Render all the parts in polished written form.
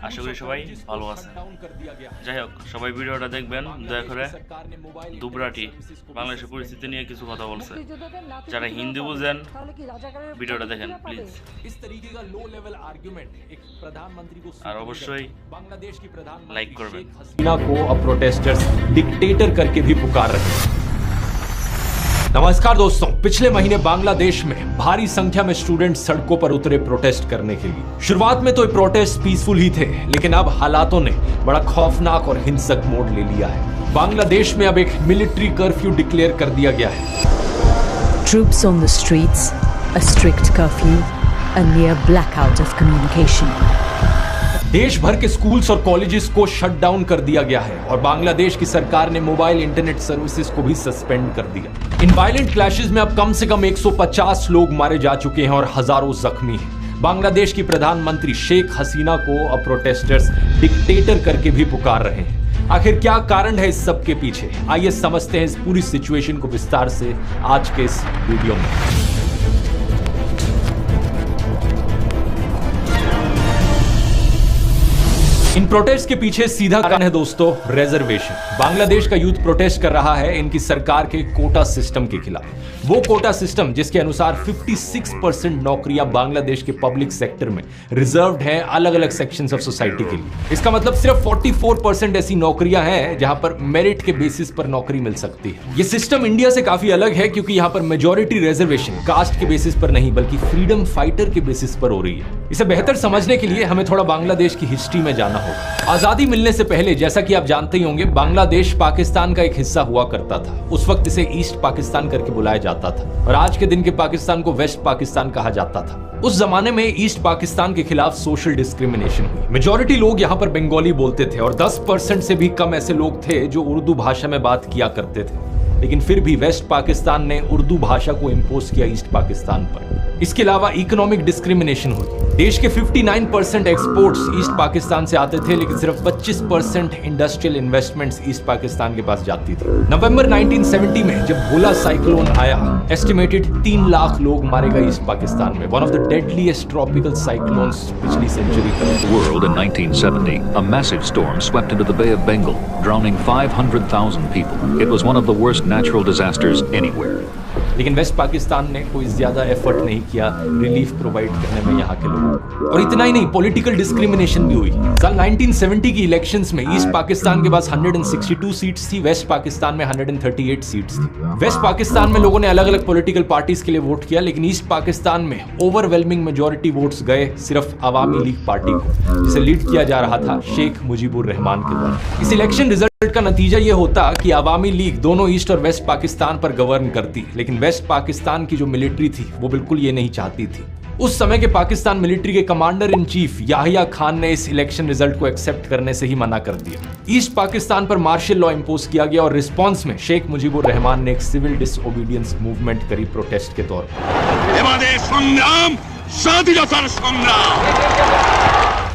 আশা করি সবাই ভালো আছেন। যাই হোক, সবাই ভিডিওটা দেখবেন, দয়া করে। দুবরাটি বাংলাদেশের পরিস্থিতি নিয়ে কিছু কথা বলছে। যারা হিন্দি বুঝেন ভিডিওটা দেখেন প্লিজ। আর অবশ্যই লাইক করবেন। हसीना को अब प्रोटेस्टर्स डिक्टेटर करके भी पुकार रहे हैं। नमस्कार दोस्तों, पिछले महीने बांग्लादेश में भारी संख्या में स्टूडेंट सड़कों पर उतरे प्रोटेस्ट करने के लिए। शुरुआत में तो ये प्रोटेस्ट पीसफुल ही थे, लेकिन अब हालातों ने बड़ा खौफनाक और हिंसक मोड़ ले लिया है। बांग्लादेश में अब एक मिलिट्री कर्फ्यू डिक्लेयर कर दिया गया है। Troops on the streets, a strict curfew, a near blackout of communication. देश भर के स्कूल्स और कॉलेजेस को शट डाउन कर दिया गया है और बांग्लादेश की सरकार ने मोबाइल इंटरनेट सर्विसेज को भी सस्पेंड कर दिया। इन वायलेंट क्लैशेस में अब कम से कम 150 लोग मारे जा चुके हैं और हजारों जख्मी हैं। बांग्लादेश की प्रधानमंत्री शेख हसीना को अब प्रोटेस्टर्स डिक्टेटर करके भी पुकार रहे हैं। आखिर क्या कारण है इस सब के पीछे? आइए समझते हैं इस पूरी सिचुएशन को विस्तार से आज के इस वीडियो में। इन प्रोटेस्ट के पीछे सीधा कारण है दोस्तों रिजर्वेशन। बांग्लादेश का यूथ प्रोटेस्ट कर रहा है इनकी सरकार के कोटा सिस्टम के खिलाफ। वो कोटा सिस्टम जिसके अनुसार 56% नौकरियां बांग्लादेश के पब्लिक सेक्टर में रिजर्व्ड हैं अलग अलग सेक्शंस ऑफ सोसाइटी के लिए। इसका मतलब सिर्फ 44% ऐसी नौकरियां हैं जहां पर मेरिट के बेसिस पर नौकरी मिल सकती है। ये सिस्टम इंडिया से काफी अलग है क्योंकि यहां पर मेजॉरिटी रिजर्वेशन कास्ट के बेसिस पर नहीं बल्कि फ्रीडम फाइटर के बेसिस पर हो रही है। इसे बेहतर समझने के लिए हमें थोड़ा बांग्लादेश की हिस्ट्री में जाना होगा। आजादी मिलने से पहले, जैसा कि आप जानते ही होंगे, बांग्लादेश पाकिस्तान का एक हिस्सा हुआ करता था। उस वक्त इसे ईस्ट पाकिस्तान करके बुलाया जाता था और आज के दिन के पाकिस्तान को वेस्ट पाकिस्तान कहा जाता था। उस जमाने में ईस्ट पाकिस्तान के खिलाफ सोशल डिस्क्रिमिनेशन हुई। मेजॉरिटी लोग यहाँ पर बंगाली बोलते थे और 10% से भी कम ऐसे लोग थे जो उर्दू भाषा में बात किया करते थे। लेकिन फिर भी वेस्ट पाकिस्तान ने उर्दू भाषा को इंपोज किया ईस्ट पाकिस्तान पर। इसके अलावा इकोनॉमिक डिस्क्रिमिनेशन हुई। देश के 59% एक्सपोर्ट्स ईस्ट पाकिस्तान से आते थे, लेकिन सिर्फ 25% इंडस्ट्रियल इन्वेस्टमेंट्स ईस्ट पाकिस्तान के पास जाती थी। नवंबर 1970 में जब भोला साइक्लोन आया, एस्टिमेटेड 3 लाख लोग मारे गए ईस्ट पाकिस्तान में। One of the deadliest tropical cyclones पिछली सेंचुरी का। World in 1970, a massive storm swept into the Bay of Bengal, drowning 500,000 people. It was one of the worst natural disasters anywhere. लेकिन waste Pakistan ने कोई ज्यादा effort नहीं किया relief provide करने में यहाँ के लोगों को। और इतना ही नहीं, पॉलिटिकल डिस्क्रिमिनेशन भी हुई। साल 1970 की इलेक्शंस में ईस्ट पाकिस्तान के पास 162 सीट्स थी, वेस्ट पाकिस्तान में 138 सीट्स थी। वेस्ट पाकिस्तान में लोगों ने अलग अलग पॉलिटिकल पार्टीज के लिए वोट किया, लेकिन ईस्ट पाकिस्तान में ओवरवेलमिंग मेजोरिटी वोट्स गए सिर्फ अवामी लीग पार्टी को, जिसे लीड किया जा रहा था शेख मुजीबुर रहमान के द्वारा। इस इलेक्शन रिजल्ट का नतीजा यह होता कि अवामी लीग दोनों ईस्ट और वेस्ट पाकिस्तान पर गवर्न करती, लेकिन वेस्ट पाकिस्तान की जो मिलिट्री थी वो बिल्कुल ये नहीं चाहती थी। उस समय के पाकिस्तान मिलिट्री के commander in chief Yahya Khan ने इस इलेक्शन रिजल्ट को एक्सेप्ट करने से ही मना कर दिया। ईस्ट पाकिस्तान पर मार्शल लॉ इंपोज किया गया और रिस्पांस में शेख मुजीबुर रहमान ने एक सिविल डिसओबीडियंस मूवमेंट करी प्रोटेस्ट के तौर पर।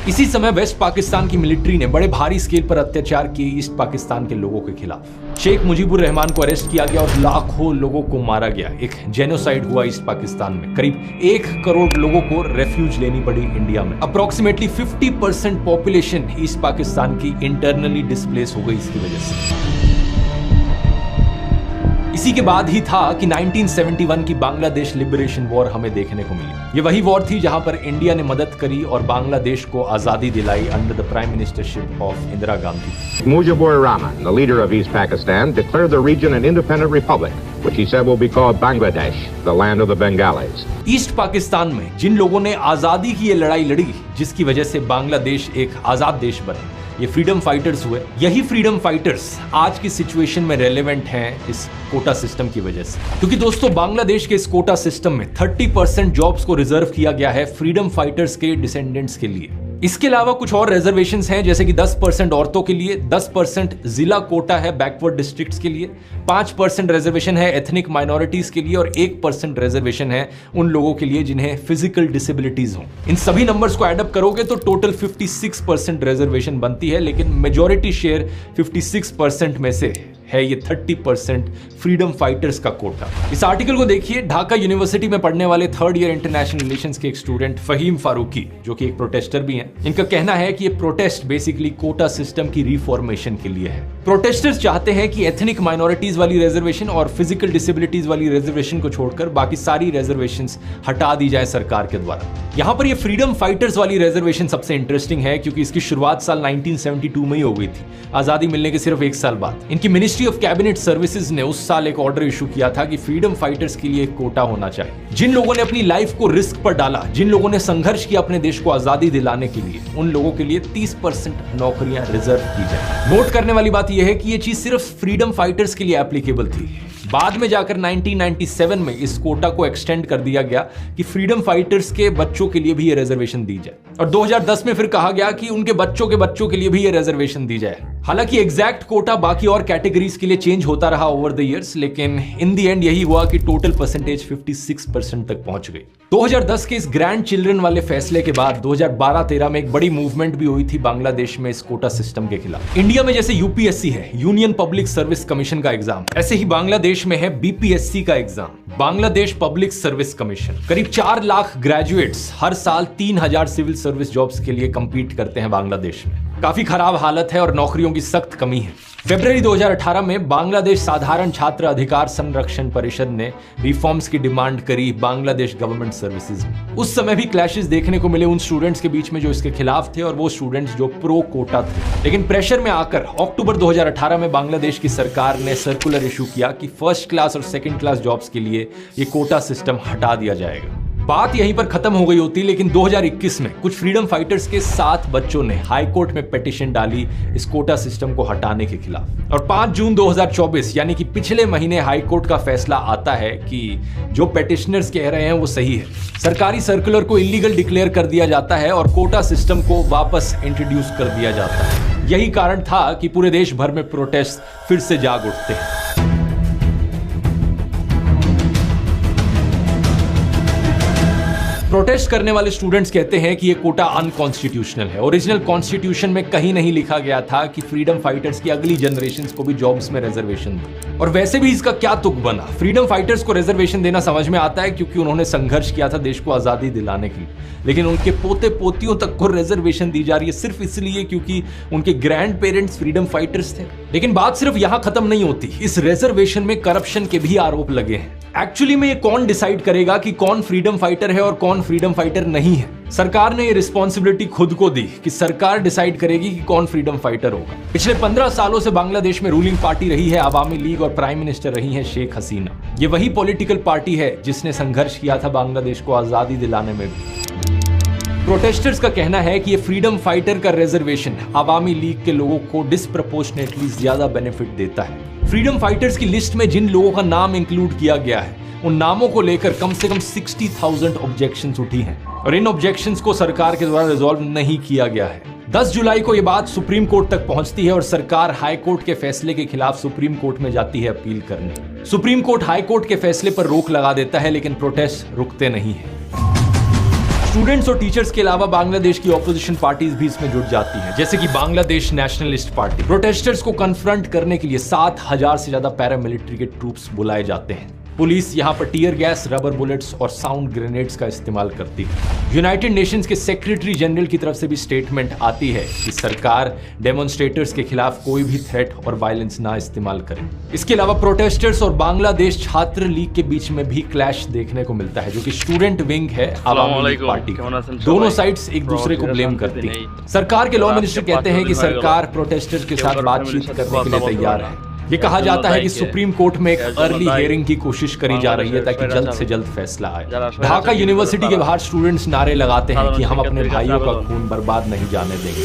इसी समय वेस्ट पाकिस्तान की मिलिट्री ने बड़े भारी स्केल पर अत्याचार किए ईस्ट पाकिस्तान के लोगों के खिलाफ। शेख मुजीबुर रहमान को अरेस्ट किया गया और लाखों लोगों को मारा गया। एक जेनोसाइड हुआ ईस्ट पाकिस्तान में। करीब 1 करोड़ लोगों को रेफ्यूज लेनी पड़ी इंडिया में। अप्रोक्सीमेटली 50% पॉपुलेशन ईस्ट पाकिस्तान की इंटरनली डिस्प्लेस हो गई इसकी वजह से। इसी के बाद ही था कि 1971 की बांग्लादेश लिबरेशन वॉर हमें देखने को मिली। ये वही वॉर थी जहां पर इंडिया ने मदद करी और बांग्लादेश को आजादी दिलाई under the prime ministership of Indira Gandhi. Mujibur Rahman, the leader of East Pakistan, declared the region an independent republic, which he said will be called Bangladesh, the land of the Bengalis. East Pakistan में जिन लोगों ने आजादी की ये लड़ाई लड़ी, जिसकी वजह से बांग्लादेश एक आजाद देश बना, ये फ्रीडम फाइटर्स हुए। यही फ्रीडम फाइटर्स आज की सिचुएशन में रेलेवेंट हैं इस कोटा सिस्टम की वजह से। क्योंकि दोस्तों बांग्लादेश के इस कोटा सिस्टम में 30% जॉब्स को रिजर्व किया गया है फ्रीडम फाइटर्स के डिसेंडेंट्स के लिए। इसके अलावा कुछ और रिजर्वेशंस हैं, जैसे कि 10% औरतों के लिए, 10% जिला कोटा है बैकवर्ड डिस्ट्रिक्ट्स के लिए, 5% रिजर्वेशन है एथनिक माइनॉरिटीज के लिए और 1% रिजर्वेशन है उन लोगों के लिए जिन्हें फिजिकल डिसेबिलिटीज हों। इन सभी नंबर्स को एडअप करोगे तो टोटल 56% रिजर्वेशन बनती है, लेकिन मेजॉरिटी शेयर 56% में से है ये 30% फ्रीडम फाइटर्स का कोटा। इस आर्टिकल को देखिए, ढाका यूनिवर्सिटी में पढ़ने वाले 3rd ईयर इंटरनेशनल रिलेशंस के एक स्टूडेंट फहीम फारूकी, जो कि एक प्रोटेस्टर भी हैं, इनका कहना है कि ये प्रोटेस्ट बेसिकली कोटा सिस्टम की रिफॉर्मेशन के लिए है। प्रोटेस्टर्स चाहते हैं कि एथनिक माइनॉरिटीज वाली रिजर्वेशन और फिजिकल डिसेबिलिटीज वाली रिजर्वेशन को छोड़कर बाकी सारी रिजर्वेशंस हटा दी जाए सरकार के द्वारा। यहां पर ये फ्रीडम फाइटर्स वाली रिजर्वेशन सबसे इंटरेस्टिंग है क्योंकि इसकी शुरुआत साल 1972 में ही हो गई थी, आजादी मिलने के सिर्फ 1 साल बाद। इनकी मिनिस्ट्री ऑफ कैबिनेट सर्विसेज ने उस साल एक ऑर्डर इशू किया था कि फ्रीडम फाइटर्स के लिए एक कोटा होना चाहिए। जिन लोगों ने अपनी लाइफ को रिस्क पर डाला, जिन लोगों ने संघर्ष किया अपने देश को आजादी दिलाने के लिए, उन लोगों के लिए 30% नौकरियां रिजर्व की जाए। नोट करने वाली बात यह है कि यह चीज सिर्फ फ्रीडम फाइटर्स के लिए एप्लीकेबल थी। बाद में जाकर 1997 में इस कोटा को एक्सटेंड कर दिया गया कि फ्रीडम फाइटर्स के बच्चों के लिए भी ये रिजर्वेशन दी जाए, और 2010 में फिर कहा गया कि उनके बच्चों के लिए भी ये रिजर्वेशन दी जाए। हालांकि एग्जैक्ट कोटा बाकी और कैटेगरीज के लिए चेंज होता रहा ओवर द इयर्स, लेकिन इन द एंड यही हुआ कि टोटल परसेंटेज 56% तक पहुंच गई। 2010 के इस ग्रैंड चिल्ड्रन वाले फैसले के बाद 2012-13 में एक बड़ी मूवमेंट भी हुई थी बांग्लादेश में इस कोटा सिस्टम के खिलाफ। इंडिया में जैसे यूपीएससी है, यूनियन पब्लिक सर्विस कमीशन का एग्जाम, ऐसे ही बांग्लादेश में है बीपीएससी का exam, Bangladesh public service commission. करीब 4 लाख ग्रेजुएट्स हर साल 3000 सिविल सर्विस जॉब्स के लिए कंपीट करते हैं बांग्लादेश में। काफी खराब हालत है और नौकरियों की सख्त कमी है। फरवरी 2018 में बांग्लादेश साधारण छात्र अधिकार संरक्षण परिषद ने रिफॉर्म्स की डिमांड करी बांग्लादेश गवर्नमेंट सर्विसेज में। उस समय भी क्लैशेस देखने को मिले उन स्टूडेंट्स के बीच में जो इसके खिलाफ थे और वो स्टूडेंट्स जो प्रो कोटा थे। लेकिन प्रेशर में आकर अक्टूबर 2018 में बांग्लादेश की सरकार ने सर्कुलर इशू किया कि 1st क्लास और 2nd क्लास जॉब्स के लिए ये कोटा सिस्टम हटा दिया जाएगा। बात यहीं पर खत्म हो गई होती, लेकिन 2021 में कुछ फ्रीडम फाइटर्स के 7 बच्चों ने हाई कोर्ट में पिटीशन डाली इस कोटा सिस्टम को हटाने के खिलाफ, और 5 जून 2024 यानी कि पिछले महीने हाई कोर्ट का फैसला आता है कि जो पिटिशनर्स कह रहे हैं वो सही है। सरकारी सर्कुलर को इलीगल डिक्लेयर कर दिया जाता है और कोटा सिस्टम को वापस इंट्रोड्यूस कर दिया जाता है। यही कारण था कि पूरे देश भर में प्रोटेस्ट फिर से जाग उठते हैं। प्रोटेस्ट करने वाले स्टूडेंट्स कहते हैं कि ये कोटा अनकॉन्स्टिट्यूशनल है। ओरिजिनल कॉन्स्टिट्यूशन में कहीं नहीं लिखा गया था कि फ्रीडम फाइटर्स की अगली जनरेशंस को भी जॉब्स में रिजर्वेशन दो। और वैसे भी इसका क्या तुक बना? फ्रीडम फाइटर्स को रिजर्वेशन देना समझ में आता है क्योंकि उन्होंने संघर्ष किया था देश को आजादी दिलाने के लिए, लेकिन उनके पोते पोतियों तक को रिजर्वेशन दी जा रही है सिर्फ इसलिए क्योंकि उनके ग्रैंड पेरेंट्स फ्रीडम फाइटर्स थे। लेकिन बात सिर्फ यहां खत्म नहीं होती, इस रिजर्वेशन में करप्शन के भी आरोप लगे हैं। एक्चुअली में ये कौन डिसाइड करेगा कि कौन फ्रीडम फाइटर है और कौन फ्रीडम फाइटर नहीं है? सरकार ने ये रिस्पॉन्सिबिलिटी खुद को दी कि सरकार डिसाइड करेगी कि कौन फ्रीडम फाइटर होगा। पिछले 15 सालों से बांग्लादेश में रूलिंग पार्टी रही है आवामी लीग और प्राइम मिनिस्टर रही है शेख हसीना। ये वही पॉलिटिकल पार्टी है जिसने संघर्ष किया था बांग्लादेश को आजादी दिलाने में भी। प्रोटेस्टर्स का कहना है कि ये फ्रीडम फाइटर का रिजर्वेशन आवामी लीग के लोगों को डिस्प्रपोर्शनेटली ज्यादा बेनिफिट देता है। फ्रीडम फाइटर्स की लिस्ट में जिन लोगों का नाम इंक्लूड किया गया है उन नामों को लेकर कम से कम 60,000 ऑब्जेक्शंस उठी हैं और इन ऑब्जेक्शंस को सरकार के द्वारा रिजॉल्व नहीं किया गया है। 10 जुलाई को यह बात सुप्रीम कोर्ट तक पहुंचती है और सरकार हाई कोर्ट के फैसले के खिलाफ सुप्रीम कोर्ट में जाती है अपील करने। सुप्रीम कोर्ट हाई कोर्ट के फैसले पर रोक लगा देता है, लेकिन प्रोटेस्ट रुकते नहीं है। स्टूडेंट्स और टीचर्स के अलावा बांग्लादेश की ऑपोजिशन पार्टीज भी इसमें जुट जाती हैं, जैसे कि बांग्लादेश नेशनलिस्ट पार्टी। प्रोटेस्टर्स को कन्फ्रंट करने के लिए 7,000 से ज्यादा पैरामिलिट्री के ट्रूप्स बुलाए जाते हैं। पुलिस यहां पर टीयर गैस, रबर बुलेट्स और साउंड ग्रेनेड्स का इस्तेमाल करती है। यूनाइटेड नेशंस के सेक्रेटरी जनरल की तरफ से भी स्टेटमेंट आती है कि सरकार डेमोन्स्ट्रेटर्स के खिलाफ कोई भी थ्रेट और वायलेंस ना इस्तेमाल करे। इसके अलावा प्रोटेस्टर्स और बांग्लादेश छात्र लीग के बीच में भी क्लैश देखने को मिलता है, जो कि स्टूडेंट विंग है आवामी लीग पार्टी। दोनों साइड्स एक दूसरे को ब्लेम करती हैं। सरकार के लॉ मिनिस्टर कहते हैं कि सरकार प्रोटेस्टर्स के साथ बातचीत करने के लिए तैयार है। ये कहा जाता है कि सुप्रीम कोर्ट में एक अर्ली हियरिंग की कोशिश करी जा रही है ताकि जल्द से जल्द फैसला आए। ढाका यूनिवर्सिटी के बाहर स्टूडेंट्स नारे लगाते हैं कि हम अपने भाइयों का खून बर्बाद नहीं जाने देंगे।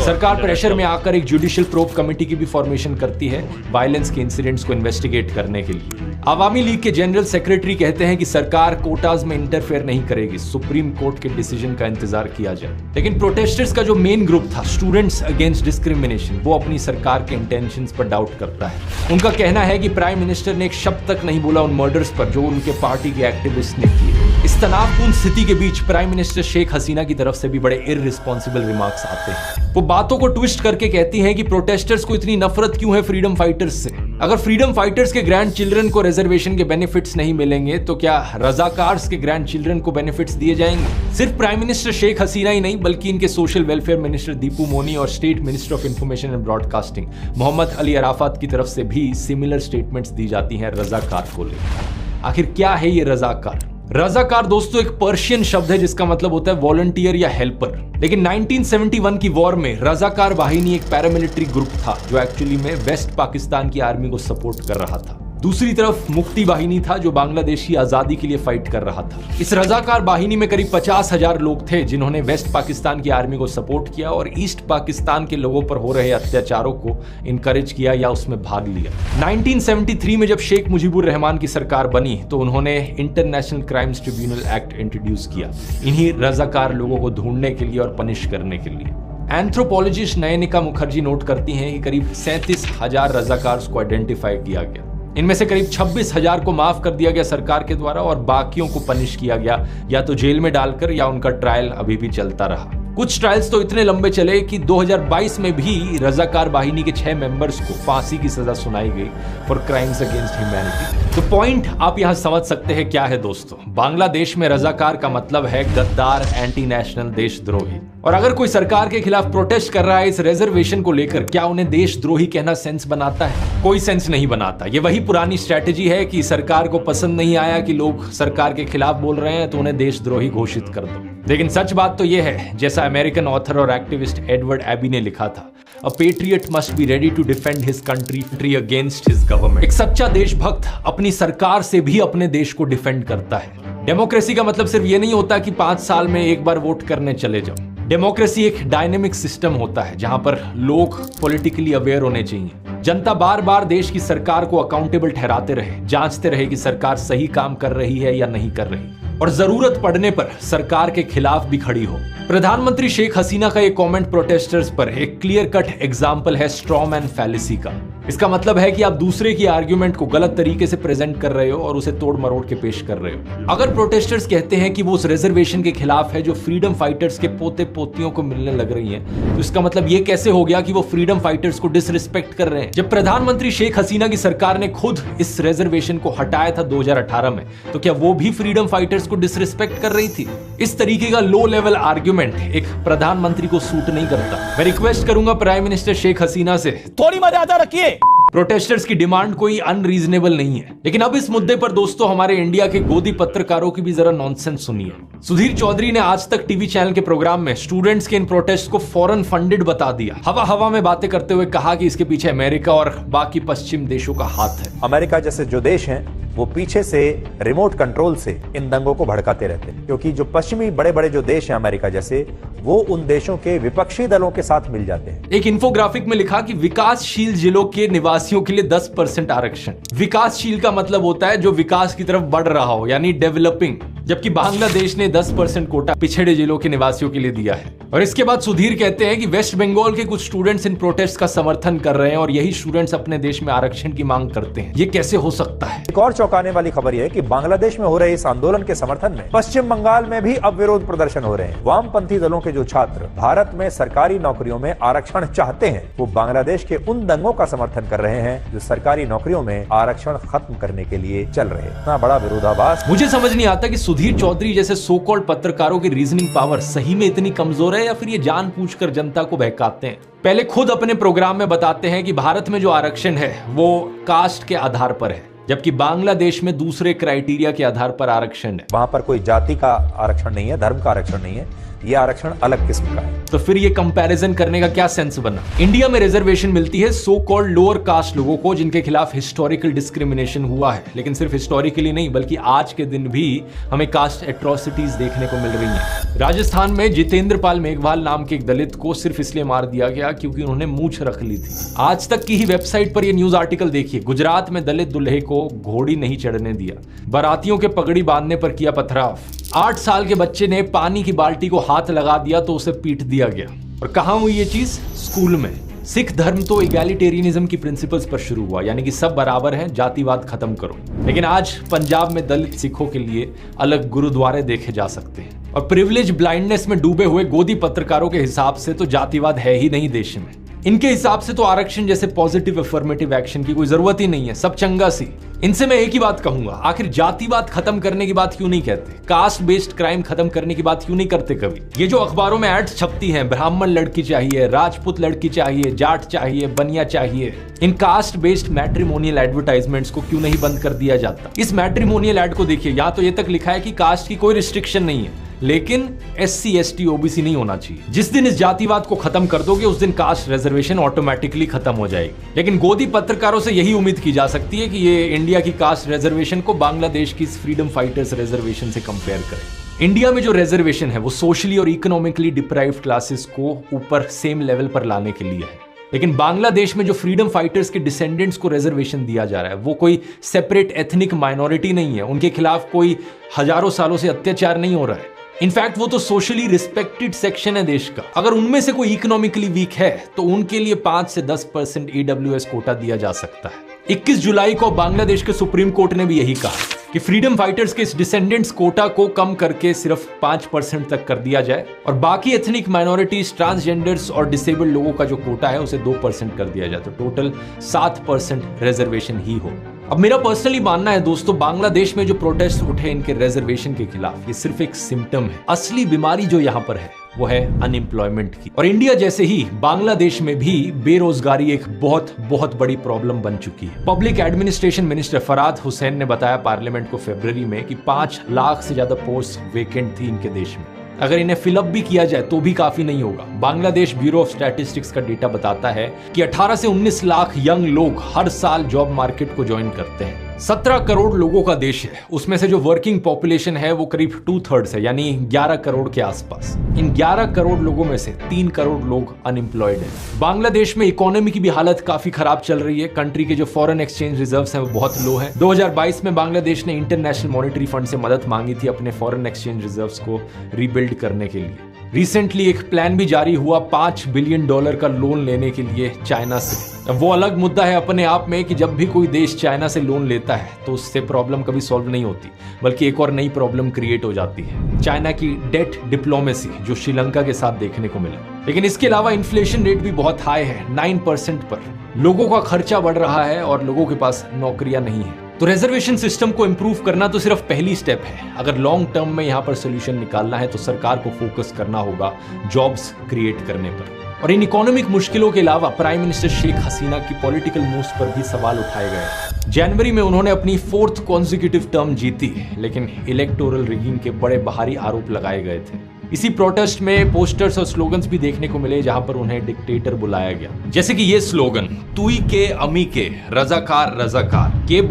सरकार प्रेशर में आकर एक जुडिशियल प्रोब कमेटी की भी फॉर्मेशन करती है वायलेंस के इंसिडेंट्स को इन्वेस्टिगेट करने के लिए। आवामी लीग के जनरल सेक्रेटरी कहते हैं कि सरकार कोटाज में इंटरफेयर नहीं करेगी, सुप्रीम कोर्ट के डिसीजन का इंतजार किया जाए। लेकिन प्रोटेस्टर्स का जो मेन ग्रुप था स्टूडेंट्स अगेंस्ट डिस्क्रिमिनेशन, वो अपनी सरकार के इंटेंशंस पर डाउट करता है। उनका कहना है कि प्राइम मिनिस्टर ने एक शब्द तक नहीं बोला उन मर्डर्स पर जो उनके पार्टी के एक्टिविस्ट ने किए। इस तनावपूर्ण स्थिति के बीच प्राइम मिनिस्टर शेख हसीना की तरफ से भी बड़े इररिस्पॉन्सिबल रिमार्क्स आते हैं। वो बातों को ट्विस्ट करके कहती हैं कि प्रोटेस्टर्स को इतनी नफरत क्यों है फ्रीडम फाइटर्स से। अगर फ्रीडम फाइटर्स के ग्रैंड चिल्ड्रन को रिजर्वेशन के बेनिफिट्स नहीं मिलेंगे तो क्या रजाकार्स के ग्रैंड चिल्ड्रन को बेनिफिट्स दिए जाएंगे। सिर्फ प्राइम मिनिस्टर शेख हसीना ही नहीं बल्कि इनके social welfare minister Dipu Moni और state minister of information and broadcasting Mohammad Ali Arafat की तरफ से भी सिमिलर स्टेटमेंट्स दी जाती हैं रजाकार को लेकर। आखिर क्या है ये रजाकार? रजाकार दोस्तों एक पर्शियन शब्द है जिसका मतलब होता है वॉलंटियर या हेल्पर। लेकिन 1971 की वॉर में रजाकार बाहिनी एक पैरामिलिट्री ग्रुप था जो एक्चुअली में वेस्ट पाकिस्तान की आर्मी को सपोर्ट कर रहा था। दूसरी तरफ मुक्ति बाहिनी था जो बांग्लादेश की आजादी के लिए फाइट कर रहा था। इस रजाकार बाहिनी में करीब 50,000 लोग थे जिन्होंने वेस्ट पाकिस्तान की आर्मी को सपोर्ट किया और ईस्ट पाकिस्तान के लोगों पर हो रहे अत्याचारों को इनकरेज किया या उसमें भाग लिया। 1973 में जब शेख मुजीबुर रहमान की सरकार बनी तो उन्होंने international crimes tribunal act introduce किया इन्हीं रजाकार लोगों को ढूंढने के लिए और पनिश करने के लिए। एंथ्रोपोलॉजिस्ट नयनिका मुखर्जी नोट करती हैं कि करीब 37,000 रजाकार्स को आइडेंटिफाई किया गया। इनमें से करीब 26,000 को माफ कर दिया गया सरकार के द्वारा और बाकियों को पनिश किया गया या तो जेल में डालकर या उनका ट्रायल अभी भी चलता रहा। कुछ ट्रायल्स तो इतने लंबे चले कि 2022 में भी रजाकार बाहिनी के 6 मेंबर्स को फांसी की सजा सुनाई गई फॉर क्राइम्स अगेंस्ट ह्यूमैनिटी। तो पॉइंट आप यहां समझ सकते हैं क्या है दोस्तों। बांग्लादेश में रजाकार का मतलब है गद्दार, एंटी नेशनल, देशद्रोही। और अगर कोई सरकार के खिलाफ प्रोटेस्ट कर रहा है इस रिजर्वेशन को लेकर, क्या उन्हें देशद्रोही कहना सेंस बनाता है? कोई सेंस नहीं बनाता। ये वही पुरानी स्ट्रैटेजी है कि सरकार को पसंद नहीं आया कि लोग सरकार के खिलाफ बोल रहे हैं तो उन्हें देशद्रोही घोषित कर दो। लेकिन सच बात तो यह है, जैसा अमेरिकन ऑथर और एक्टिविस्ट एडवर्ड एबी ने लिखा था, A patriot must be ready to defend his country against his government। एक सच्चा देशभक्त अपनी सरकार से भी अपने देश को डिफेंड करता है। डेमोक्रेसी का मतलब सिर्फ ये नहीं होता कि 5 साल में एक बार वोट करने चले जाओ। डेमोक्रेसी एक डायनेमिक सिस्टम होता है जहां पर लोग पॉलिटिकली अवेयर होने चाहिए। जनता बार बार देश की सरकार को अकाउंटेबल ठहराते रहे, जांचते रहे कि सरकार सही काम कर रही है या नहीं कर रही, और जरूरत पड़ने पर सरकार के खिलाफ भी खड़ी हो। प्रधानमंत्री शेख हसीना का ये कमेंट प्रोटेस्टर्स पर एक क्लियर कट एग्जांपल है स्ट्रॉ मैन फैलेसी का। इसका मतलब है कि आप दूसरे की आर्ग्यूमेंट को गलत तरीके से प्रेजेंट कर रहे हो और उसे तोड़ मरोड़ के पेश कर रहे हो। अगर प्रोटेस्टर्स कहते हैं कि वो उस रिजर्वेशन के खिलाफ है जो फ्रीडम फाइटर्स के पोते पोतियों को मिलने लग रही है, तो इसका मतलब ये कैसे हो गया कि वो फ्रीडम फाइटर्स को डिसरिस्पेक्ट कर रहे हैं? जब प्रधानमंत्री शेख हसीना की सरकार ने खुद इस रिजर्वेशन को हटाया था 2018 में, तो क्या वो भी फ्रीडम फाइटर्स को डिसरिस्पेक्ट कर रही थी? इस तरीके का लो लेवल आर्ग्यूमेंट एक प्रधानमंत्री को सूट नहीं करता। मैं रिक्वेस्ट करूंगा प्राइम मिनिस्टर शेख हसीना से, थोड़ी मर्यादा रखिए। प्रोटेस्टर्स की डिमांड कोई अनरीजनेबल नहीं है। लेकिन अब इस मुद्दे पर दोस्तों हमारे इंडिया के गोदी पत्रकारों की भी जरा नॉनसेंस सुनिए। सुधीर चौधरी ने आज तक टीवी चैनल के प्रोग्राम में स्टूडेंट्स के इन प्रोटेस्ट को फॉरेन फंडेड बता दिया। हवा हवा में बातें करते हुए कहा कि इसके पीछे अमेरिका और बाकी पश्चिम देशों का हाथ है। अमेरिका जैसे जो देश हैं वो पीछे से रिमोट कंट्रोल से इन दंगों को भड़काते रहते हैं, क्योंकि जो पश्चिमी बड़े बड़े जो देश हैं अमेरिका जैसे, वो उन देशों के विपक्षी दलों के साथ मिल जाते हैं। एक इंफोग्राफिक में लिखा कि विकासशील जिलों के निवासियों के लिए 10% आरक्षण। विकासशील का मतलब होता है जो विकास की तरफ बढ़ रहा हो, यानी डेवलपिंग, जबकि बांग्लादेश ने 10% कोटा पिछड़े जिलों के निवासियों के लिए दिया है। और इसके बाद सुधीर कहते हैं कि वेस्ट बंगाल के कुछ स्टूडेंट्स इन प्रोटेस्ट का समर्थन कर रहे हैं और यही स्टूडेंट्स अपने देश में आरक्षण की मांग करते हैं। ये कैसे हो सकता है? एक और चौंकाने वाली खबर यह है कि बांग्लादेश में हो रहे इस आंदोलन के समर्थन में पश्चिम बंगाल में भी अब विरोध प्रदर्शन हो रहे हैं। वामपंथी दलों के जो छात्र भारत में सरकारी नौकरियों में आरक्षण चाहते हैं, वो बांग्लादेश के उन दंगों का समर्थन कर रहे हैं जो सरकारी नौकरियों में आरक्षण खत्म करने के लिए चल रहे हैं। इतना बड़ा विरोधाभास मुझे समझ नहीं आता कि सुधीर चौधरी जैसे सो कॉल्ड पत्रकारों की रीजनिंग पावर सही में इतनी कमजोर है या फिर ये जानबूझकर जनता को बहकाते हैं। पहले खुद अपने प्रोग्राम में बताते हैं कि भारत में जो आरक्षण है वो कास्ट के आधार पर है, जबकि बांग्लादेश में दूसरे क्राइटेरिया के आधार पर आरक्षण है। वहां पर कोई जाति का आरक्षण नहीं है, धर्म का आरक्षण नहीं है, ये आरक्षण अलग किस्म का है। तो फिर ये कंपैरिजन करने का क्या सेंस बना? इंडिया में रिजर्वेशन मिलती है सो कॉल्ड लोअर कास्ट लोगों को जिनके खिलाफ हिस्टोरिकल डिस्क्रिमिनेशन हुआ है, लेकिन सिर्फ हिस्टोरिकली नहीं बल्कि आज के दिन भी हमें कास्ट एट्रोसिटीज देखने को मिल रही हैं। राजस्थान में जितेंद्र पाल मेघवाल नाम के एक दलित को सिर्फ इसलिए मार दिया गया क्योंकि उन्होंने मूंछ रख ली थी। आज तक की ही वेबसाइट पर यह न्यूज आर्टिकल देखिए। गुजरात में दलित दुल्हे को घोड़ी नहीं चढ़ने दिया, बारातियों के पगड़ी बांधने पर किया पथराव। 8 साल के बच्चे ने पानी की बाल्टी को हाथ लगा दिया तो उसे पीट दिया गया। और कहां हुई ये चीज? स्कूल में। सिख धर्म तो इगैलिटेरियनिज्म की प्रिंसिपल्स पर शुरू हुआ, यानी कि सब बराबर हैं, जातिवाद खत्म करो। लेकिन आज पंजाब में दलित सिखों के लिए अलग गुरुद्वारे देखे जा सकते हैं। और प्रिविलेज ब्लाइंडनेस में डूबे हुए गोदी पत्रकारों के हिसाब से तो जातिवाद है ही नहीं देश में। इनके हिसाब से तो आरक्षण जैसे पॉजिटिव अफर्मेटिव एक्शन की कोई जरूरत ही नहीं है, सब चंगा सी। इनसे मैं एक ही बात कहूंगा, आखिर जातिवाद खत्म करने की बात क्यों नहीं कहते? कास्ट बेस्ड क्राइम खत्म करने की बात क्यों नहीं करते कभी? ये जो अखबारों में एड्स छपती हैं, ब्राह्मण लड़की चाहिए, राजपूत लड़की चाहिए, जाट चाहिए, बनिया चाहिए, इन कास्ट बेस्ड मैट्रिमोनियल एडवर्टाइजमेंट्स को क्यों नहीं बंद कर दिया जाता? इस मैट्रिमोनियल एड को देखिए, यहाँ तो ये तक लिखा है कि कास्ट की कोई रिस्ट्रिक्शन नहीं है, लेकिन SC ST OBC नहीं होना चाहिए। जिस दिन इस जातिवाद को खत्म कर दोगे उस दिन कास्ट रिजर्वेशन ऑटोमेटिकली खत्म हो जाएगी। लेकिन गोदी पत्रकारों से यही उम्मीद की जा सकती है कि ये इंडिया की कास्ट रिजर्वेशन को बांग्लादेश की फ्रीडम फाइटर्स रिजर्वेशन से कंपेयर करें। इंडिया में जो रिजर्वेशन है वो सोशली और इकोनॉमिकली डिप्राइव्ड क्लासेस को ऊपर सेम लेवल पर लाने के लिए है, लेकिन बांग्लादेश में जो फ्रीडम फाइटर्स के डिसेंडेंट्स को रिजर्वेशन दिया जा रहा है वो कोई सेपरेट एथनिक माइनॉरिटी नहीं है, उनके खिलाफ कोई हजारों सालों से अत्याचार नहीं हो रहा है। इनफैक्ट वो तो सोशली रिस्पेक्टेड सेक्शन है देश का। अगर उनमें से कोई इकोनॉमिकली वीक है तो उनके लिए 5 से 10% EWS कोटा दिया जा सकता है। 21 जुलाई को बांग्लादेश के सुप्रीम कोर्ट ने भी यही कहा कि फ्रीडम फाइटर्स के इस डिसेंडेंट्स कोटा को कम करके सिर्फ 5% तक कर दिया जाए और बाकी एथनिक माइनॉरिटीज, ट्रांसजेंडर्स और डिसेबल्ड लोगों का जो कोटा है उसे 2% कर दिया जाए, तो टोटल 7% रिजर्वेशन ही हो। अब मेरा पर्सनली मानना है दोस्तों, बांग्लादेश में जो प्रोटेस्ट उठे इनके रिजर्वेशन के खिलाफ, ये सिर्फ एक सिम्टम है। असली बीमारी जो यहाँ पर है वो है अनएम्प्लॉयमेंट की। और इंडिया जैसे ही बांग्लादेश में भी बेरोजगारी एक बहुत बहुत बड़ी प्रॉब्लम बन चुकी है। पब्लिक एडमिनिस्ट्रेशन मिनिस्टर फराद हुसैन ने बताया पार्लियामेंट को फरवरी में कि 5 लाख से ज्यादा पोस्ट वेकेंट थी इनके देश में। अगर इन्हें फिलअप भी किया जाए तो भी काफी नहीं होगा। बांग्लादेश ब्यूरो ऑफ स्टैटिस्टिक्स का डेटा बताता है कि 18 से 19 लाख यंग लोग हर साल जॉब मार्केट को ज्वाइन करते हैं। 17 करोड़ लोगों का देश है, उसमें से जो वर्किंग पॉपुलेशन है वो करीब 2/3 है, यानी 11 करोड़ के आसपास। इन 11 करोड़ लोगों में से 3 करोड़ लोग अनएम्प्लॉयड हैं। बांग्लादेश में इकोनॉमी की भी हालत काफी खराब चल रही है। कंट्री के जो फॉरेन एक्सचेंज रिजर्व्स हैं वो बहुत लो हैं। 2022 में बांग्लादेश ने इंटरनेशनल मॉनेटरी फंड से मदद मांगी थी अपने फॉरेन एक्सचेंज रिजर्व्स को रीबिल्ड करने के लिए। रिसेंटली एक प्लान भी जारी हुआ $5 बिलियन का लोन लेने के लिए चाइना से। अब वो अलग मुद्दा है अपने आप में कि जब भी कोई देश चाइना से लोन लेता है तो उससे प्रॉब्लम कभी सॉल्व नहीं होती, बल्कि एक और नई प्रॉब्लम क्रिएट हो जाती है। चाइना की डेट डिप्लोमेसी जो श्रीलंका के साथ देखने को मिला। लेकिन इसके अलावा इन्फ्लेशन रेट भी बहुत हाई है, 9% पर। लोगों का खर्चा बढ़ रहा है और लोगों के पास नौकरियां नहीं है। तो रिजर्वेशन सिस्टम को इंप्रूव करना तो सिर्फ पहली स्टेप है। अगर लॉन्ग टर्म में यहाँ पर सोल्यूशन निकालना है तो सरकार को फोकस करना होगा जॉब्स क्रिएट करने पर। और इन इकोनॉमिक मुश्किलों के अलावा प्राइम मिनिस्टर शेख हसीना की पॉलिटिकल मूव्स पर भी सवाल उठाए गए। जनवरी में उन्होंने अपनी 4th कॉन्जिक्यूटिव टर्म जीती, लेकिन इलेक्टोरल रिगिंग के बड़े बाहरी आरोप लगाए गए थे। इसी प्रोटेस्ट में पोस्टर्स और स्लोगन्स भी देखने को मिले जहां पर उन्हें डिक्टेटर बुलाया गया, जैसे कि ये स्लोगन, तुई के अमी के रजाकार रजाकार, के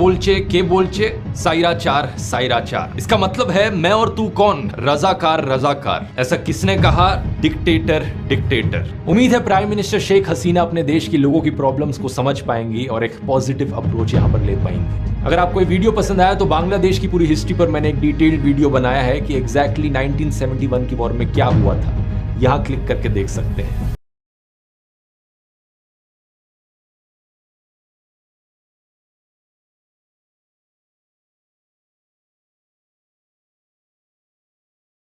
बोलचे साइरा चार। इसका मतलब है मैं और तू कौन, रजाकार रजाकार। ऐसा किसने कहा? डिक्टेटर। उम्मीद है प्राइम मिनिस्टर शेख हसीना अपने देश के लोगों की प्रॉब्लम्स को समझ पाएंगी और एक पॉजिटिव अप्रोच यहाँ पर ले पाएंगी। अगर आपको ये वीडियो पसंद आया तो बांग्लादेश की पूरी हिस्ट्री पर मैंने एक डिटेल्ड वीडियो बनाया है कि एग्जैक्टली 1971 की वॉर में क्या हुआ था, यहाँ क्लिक करके देख सकते हैं।